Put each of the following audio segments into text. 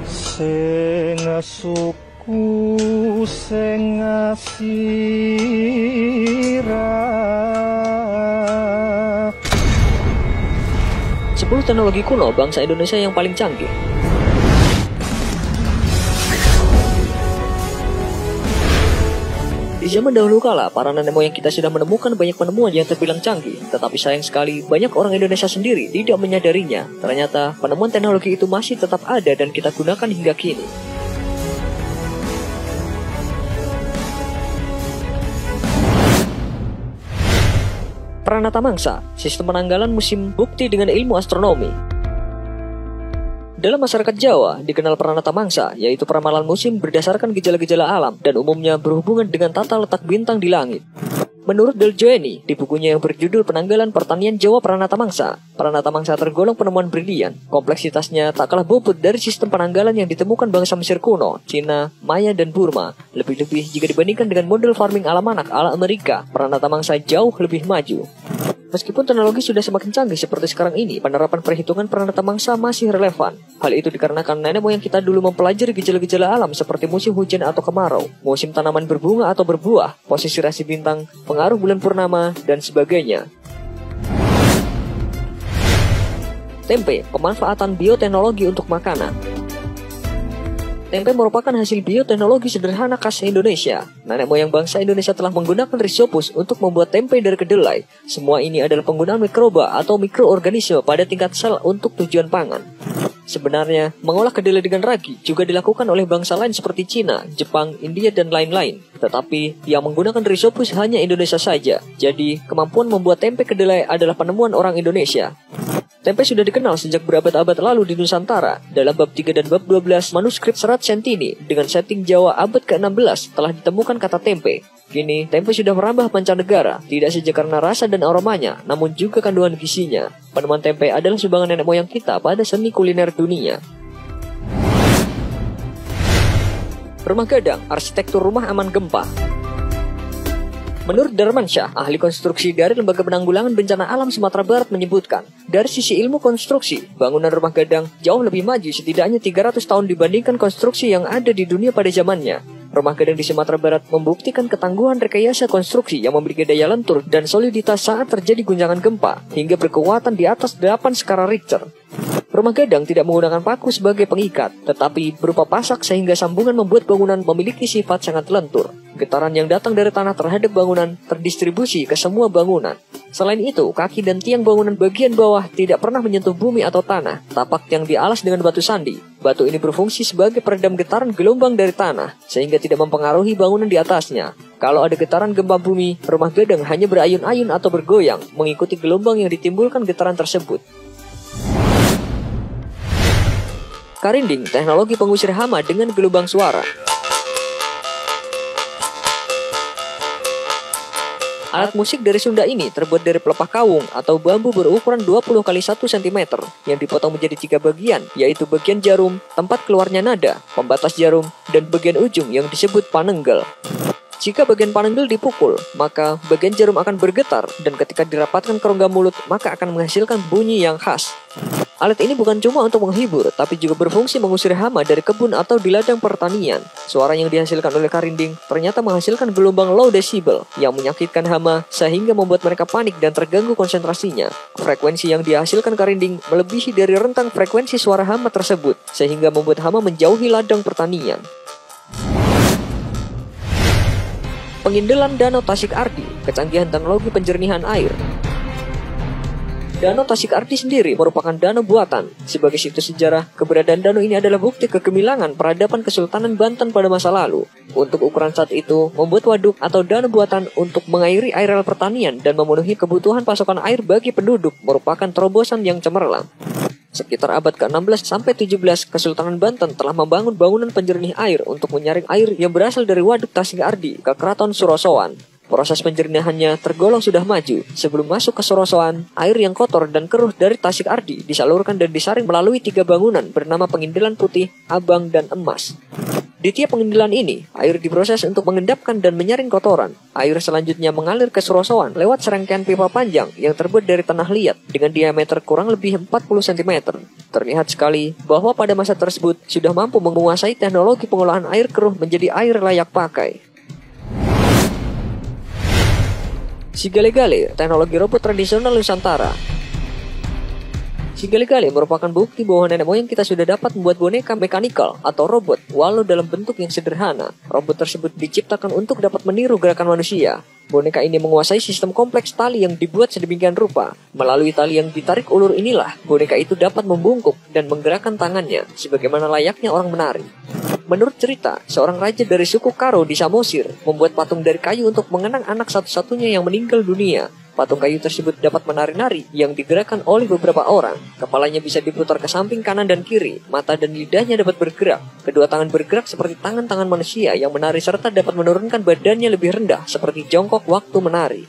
Sing suku sing asira. 10 teknologi kuno bangsa Indonesia yang paling canggih. Di zaman dahulu kala, para nenek moyang kita sudah menemukan banyak penemuan yang terbilang canggih. Tetapi sayang sekali, banyak orang Indonesia sendiri tidak menyadarinya. Ternyata, penemuan teknologi itu masih tetap ada dan kita gunakan hingga kini. Pranata Mangsa, sistem penanggalan musim bukti dengan ilmu astronomi. Dalam masyarakat Jawa, dikenal pranata mangsa, yaitu peramalan musim berdasarkan gejala-gejala alam dan umumnya berhubungan dengan tata letak bintang di langit. Menurut Deljoeni, di bukunya yang berjudul Penanggalan Pertanian Jawa Pranata Mangsa tergolong penemuan brilian. Kompleksitasnya tak kalah bobot dari sistem penanggalan yang ditemukan bangsa Mesir kuno, Cina, Maya, dan Burma. Lebih-lebih jika dibandingkan dengan model farming alamanak ala Amerika, Pranata Mangsa jauh lebih maju. Meskipun teknologi sudah semakin canggih seperti sekarang ini, penerapan perhitungan pranata mangsa masih relevan. Hal itu dikarenakan nenek moyang kita dulu mempelajari gejala-gejala alam seperti musim hujan atau kemarau, musim tanaman berbunga atau berbuah, posisi rasi bintang, pengaruh bulan purnama, dan sebagainya. Tempe, pemanfaatan bioteknologi untuk makanan. Tempe merupakan hasil bioteknologi sederhana khas Indonesia. Nenek moyang bangsa Indonesia telah menggunakan Rhizopus untuk membuat tempe dari kedelai. Semua ini adalah penggunaan mikroba atau mikroorganisme pada tingkat sel untuk tujuan pangan. Sebenarnya, mengolah kedelai dengan ragi juga dilakukan oleh bangsa lain seperti Cina, Jepang, India, dan lain-lain. Tetapi, yang menggunakan Rhizopus hanya Indonesia saja. Jadi, kemampuan membuat tempe kedelai adalah penemuan orang Indonesia. Tempe sudah dikenal sejak berabad-abad lalu di Nusantara. Dalam bab 3 dan bab 12 manuskrip Serat Sentini dengan setting Jawa abad ke-16 telah ditemukan kata tempe. Kini, tempe sudah merambah mancanegara, tidak saja karena rasa dan aromanya, namun juga kandungan gizinya. Penemuan tempe adalah sumbangan nenek moyang kita pada seni kuliner dunia. Rumah gadang, arsitektur rumah aman gempa. Menurut Darmansyah, ahli konstruksi dari Lembaga Penanggulangan Bencana Alam Sumatera Barat menyebutkan, dari sisi ilmu konstruksi, bangunan rumah gadang jauh lebih maju setidaknya 300 tahun dibandingkan konstruksi yang ada di dunia pada zamannya. Rumah gadang di Sumatera Barat membuktikan ketangguhan rekayasa konstruksi yang memiliki daya lentur dan soliditas saat terjadi guncangan gempa, hingga berkekuatan di atas 8 skala Richter. Rumah gadang tidak menggunakan paku sebagai pengikat, tetapi berupa pasak sehingga sambungan membuat bangunan memiliki sifat sangat lentur. Getaran yang datang dari tanah terhadap bangunan terdistribusi ke semua bangunan. Selain itu, kaki dan tiang bangunan bagian bawah tidak pernah menyentuh bumi atau tanah. Tapak yang dialas dengan batu sandi. Batu ini berfungsi sebagai peredam getaran gelombang dari tanah, sehingga tidak mempengaruhi bangunan di atasnya. Kalau ada getaran gempa bumi, rumah gadang hanya berayun-ayun atau bergoyang, mengikuti gelombang yang ditimbulkan getaran tersebut. Karinding, teknologi pengusir hama dengan gelombang suara. Alat musik dari Sunda ini terbuat dari pelepah kawung atau bambu berukuran 20 x 1 cm yang dipotong menjadi 3 bagian, yaitu bagian jarum, tempat keluarnya nada, pembatas jarum, dan bagian ujung yang disebut panenggel. Jika bagian panenggel dipukul, maka bagian jarum akan bergetar, dan ketika dirapatkan ke rongga mulut, maka akan menghasilkan bunyi yang khas. Alat ini bukan cuma untuk menghibur, tapi juga berfungsi mengusir hama dari kebun atau di ladang pertanian. Suara yang dihasilkan oleh karinding ternyata menghasilkan gelombang low decibel yang menyakitkan hama sehingga membuat mereka panik dan terganggu konsentrasinya. Frekuensi yang dihasilkan karinding melebihi dari rentang frekuensi suara hama tersebut, sehingga membuat hama menjauhi ladang pertanian. Pengindelan Danau Tasik Ardi, kecanggihan teknologi penjernihan air. Danau Tasik Ardi sendiri merupakan danau buatan. Sebagai situs sejarah, keberadaan danau ini adalah bukti kegemilangan peradaban Kesultanan Banten pada masa lalu. Untuk ukuran saat itu, membuat waduk atau danau buatan untuk mengairi areal pertanian dan memenuhi kebutuhan pasokan air bagi penduduk merupakan terobosan yang cemerlang. Sekitar abad ke-16 sampai 17, Kesultanan Banten telah membangun bangunan penjernih air untuk menyaring air yang berasal dari waduk Tasik Ardi ke Keraton Surosowan. Proses penjernihannya tergolong sudah maju. Sebelum masuk ke Sorosoan, air yang kotor dan keruh dari Tasik Ardi disalurkan dan disaring melalui 3 bangunan bernama Pengindilan Putih, Abang, dan Emas. Di tiap pengindilan ini, air diproses untuk mengendapkan dan menyaring kotoran. Air selanjutnya mengalir ke Sorosoan lewat serangkaian pipa panjang yang terbuat dari tanah liat dengan diameter kurang lebih 40 cm. Terlihat sekali bahwa pada masa tersebut sudah mampu menguasai teknologi pengolahan air keruh menjadi air layak pakai. Sigale-gale, teknologi robot tradisional Nusantara. Sigale-gale merupakan bukti bahwa nenek moyang kita sudah dapat membuat boneka mekanikal atau robot, walau dalam bentuk yang sederhana. Robot tersebut diciptakan untuk dapat meniru gerakan manusia. Boneka ini menguasai sistem kompleks tali yang dibuat sedemikian rupa. Melalui tali yang ditarik ulur inilah, boneka itu dapat membungkuk dan menggerakkan tangannya, sebagaimana layaknya orang menari. Menurut cerita, seorang raja dari suku Karo di Samosir membuat patung dari kayu untuk mengenang anak satu-satunya yang meninggal dunia. Patung kayu tersebut dapat menari-nari yang digerakkan oleh beberapa orang. Kepalanya bisa diputar ke samping kanan dan kiri, mata dan lidahnya dapat bergerak. Kedua tangan bergerak seperti tangan-tangan manusia yang menari serta dapat menurunkan badannya lebih rendah seperti jongkok waktu menari.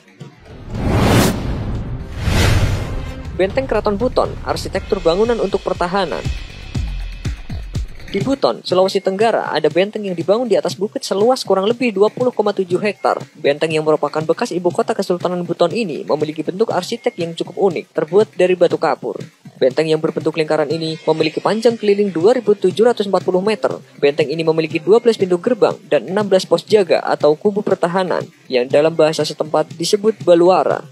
Benteng Keraton Buton, arsitektur bangunan untuk pertahanan. Di Buton, Sulawesi Tenggara, ada benteng yang dibangun di atas bukit seluas kurang lebih 20,7 hektar. Benteng yang merupakan bekas ibu kota Kesultanan Buton ini memiliki bentuk arsitek yang cukup unik, terbuat dari batu kapur. Benteng yang berbentuk lingkaran ini memiliki panjang keliling 2.740 meter. Benteng ini memiliki 12 pintu gerbang dan 16 pos jaga atau kubu pertahanan, yang dalam bahasa setempat disebut baluara.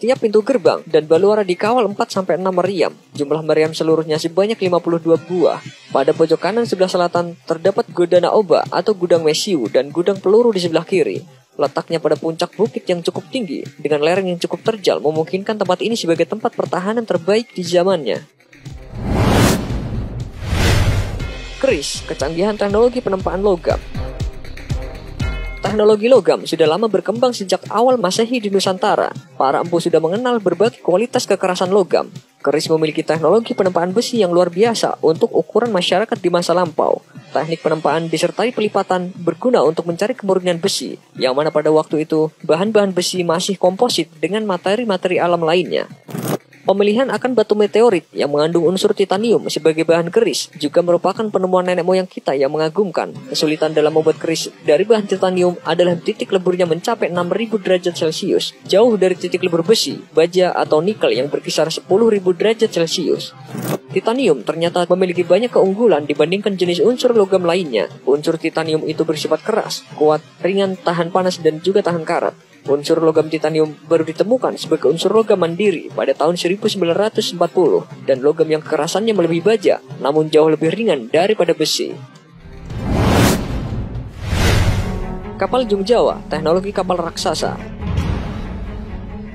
Tiap pintu gerbang dan baluara dikawal 4-6 meriam. Jumlah meriam seluruhnya sebanyak 52 buah. Pada pojok kanan sebelah selatan terdapat Godana Oba atau gudang mesiu dan gudang peluru di sebelah kiri. Letaknya pada puncak bukit yang cukup tinggi dengan lereng yang cukup terjal memungkinkan tempat ini sebagai tempat pertahanan terbaik di zamannya. Keris, kecanggihan teknologi penempaan logam. Teknologi logam sudah lama berkembang sejak awal Masehi di Nusantara. Para empu sudah mengenal berbagai kualitas kekerasan logam. Keris memiliki teknologi penempaan besi yang luar biasa untuk ukuran masyarakat di masa lampau. Teknik penempaan disertai pelipatan berguna untuk mencari kemurnian besi, yang mana pada waktu itu bahan-bahan besi masih komposit dengan materi-materi alam lainnya. Pemilihan akan batu meteorit yang mengandung unsur titanium sebagai bahan keris juga merupakan penemuan nenek moyang kita yang mengagumkan. Kesulitan dalam membuat keris dari bahan titanium adalah titik leburnya mencapai 6.000 derajat Celcius, jauh dari titik lebur besi, baja, atau nikel yang berkisar 10.000 derajat Celcius. Titanium ternyata memiliki banyak keunggulan dibandingkan jenis unsur logam lainnya. Unsur titanium itu bersifat keras, kuat, ringan, tahan panas, dan juga tahan karat. Unsur logam titanium baru ditemukan sebagai unsur logam mandiri pada tahun 1940 dan logam yang kekerasannya melebihi baja namun jauh lebih ringan daripada besi. Kapal Jung Jawa, teknologi kapal raksasa.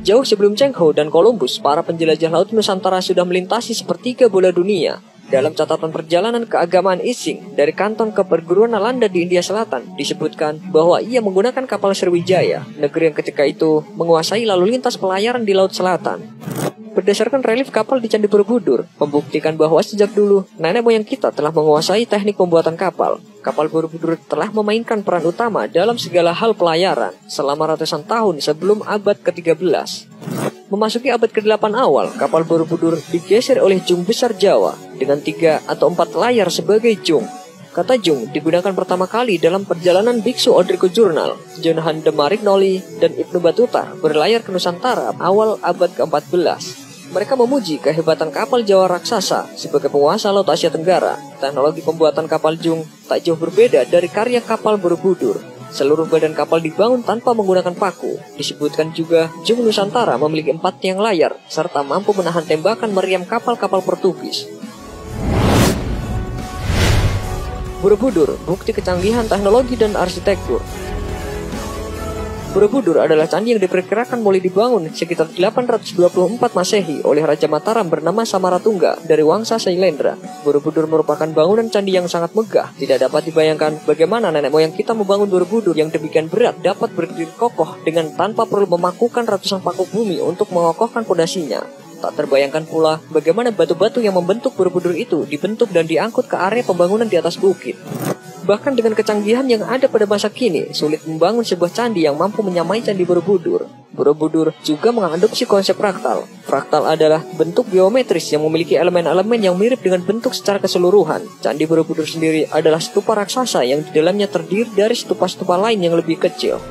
Jauh sebelum Cheng Ho dan Columbus, para penjelajah laut Nusantara sudah melintasi sepertiga bola dunia. Dalam catatan perjalanan keagamaan Ising dari Kanton ke perguruan Nalanda di India Selatan, disebutkan bahwa ia menggunakan kapal Sriwijaya, negeri yang ketika itu menguasai lalu lintas pelayaran di Laut Selatan. Berdasarkan relief kapal di Candi Borobudur, membuktikan bahwa sejak dulu nenek moyang kita telah menguasai teknik pembuatan kapal. Kapal Borobudur telah memainkan peran utama dalam segala hal pelayaran selama ratusan tahun sebelum abad ke-13. Memasuki abad ke-8 awal, kapal Borobudur digeser oleh Jung Besar Jawa dengan 3 atau 4 layar sebagai jung. Kata jung digunakan pertama kali dalam perjalanan Biksu Odriko Jurnal, John Hande Marignoli, dan Ibnu Batuta berlayar ke Nusantara awal abad ke-14. Mereka memuji kehebatan kapal Jawa raksasa sebagai penguasa Laut Asia Tenggara. Teknologi pembuatan kapal jung tak jauh berbeda dari karya kapal Borobudur. Seluruh badan kapal dibangun tanpa menggunakan paku. Disebutkan juga Jung Nusantara memiliki 4 tiang layar serta mampu menahan tembakan meriam kapal-kapal Portugis. Borobudur, bukti kecanggihan teknologi dan arsitektur. Borobudur adalah candi yang diperkirakan mulai dibangun sekitar 824 Masehi oleh Raja Mataram bernama Samaratungga dari Wangsa Sailendra. Borobudur merupakan bangunan candi yang sangat megah. Tidak dapat dibayangkan bagaimana nenek moyang kita membangun Borobudur yang demikian berat dapat berdiri kokoh dengan tanpa perlu memakukan ratusan paku bumi untuk mengokohkan fondasinya. Tak terbayangkan pula bagaimana batu-batu yang membentuk Borobudur itu dibentuk dan diangkut ke area pembangunan di atas bukit. Bahkan dengan kecanggihan yang ada pada masa kini, sulit membangun sebuah candi yang mampu menyamai Candi Borobudur. Borobudur juga mengadopsi konsep fraktal. Fraktal adalah bentuk geometris yang memiliki elemen-elemen yang mirip dengan bentuk secara keseluruhan. Candi Borobudur sendiri adalah stupa raksasa yang di dalamnya terdiri dari stupa-stupa lain yang lebih kecil.